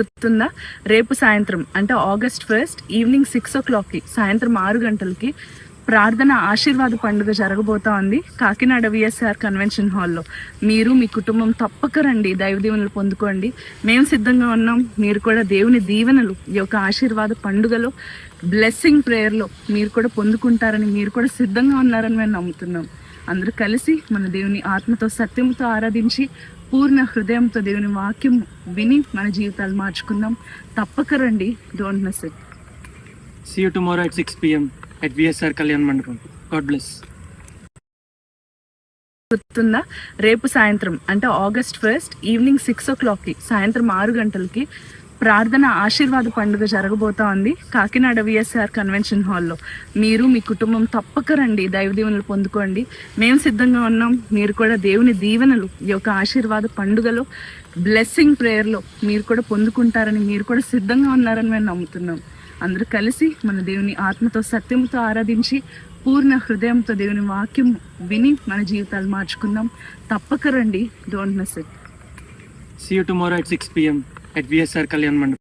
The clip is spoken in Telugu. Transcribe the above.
గుర్తుందా? రేపు సాయంత్రం అంటే August 1 ఈవినింగ్ 6 సాయంత్రం 6 గంటలకి ప్రార్థన ఆశీర్వాద పండుగ జరగబోతా ఉంది కాకినాడ విఎస్ఆర్ కన్వెన్షన్ హాల్లో. మీరు మీ కుటుంబం తప్పక రండి, దైవ దీవెనలు పొందుకోండి. మేము సిద్ధంగా ఉన్నాం. మీరు కూడా దేవుని దీవెనలు ఈ యొక్క ఆశీర్వాద పండుగలో బ్లెస్సింగ్ ప్రేయర్లో మీరు కూడా పొందుకుంటారని, మీరు కూడా సిద్ధంగా ఉన్నారని మేము నమ్ముతున్నాం. అందరూ కలిసి మన దేవుని ఆత్మతో సత్యంతో ఆరాధించి పూర్ణ హృదయంతో దేవుని వాక్యం విని మన జీవితాలు మార్చుకుందాం. తప్పక రండి, don't miss it. See you tomorrow at 6 p.m. at VSR Kalyan Mandapam. God bless. గుర్తుందా? రేపు సాయంత్రం అంటే August 1 ఈవినింగ్ 6 సాయంత్రం 6 గంటలకి ప్రార్థన ఆశీర్వాద పండుగ జరగబోతా ఉంది కాకినాడ విఎస్ఆర్ కన్వెన్షన్ హాల్లో. మీరు మీ కుటుంబం తప్పక రండి, దైవ దీవెనలు పొందుకోండి. మేము సిద్ధంగా ఉన్నాం. మీరు కూడా దేవుని దీవెనలు ఈ యొక్క ఆశీర్వాద పండుగలో బ్లెస్సింగ్ ప్రేయర్లో మీరు కూడా పొందుకుంటారని, మీరు కూడా సిద్ధంగా ఉన్నారని మేము నమ్ముతున్నాం. అందరూ కలిసి మన దేవుని ఆత్మతో సత్యంతో ఆరాధించి పూర్ణ హృదయంతో దేవుని వాక్యం విని మన జీవితాలు మార్చుకుందాం. తప్పక రండి, don't miss it. See you tomorrow at 6 p.m. at VSR Kalyan Mandapam.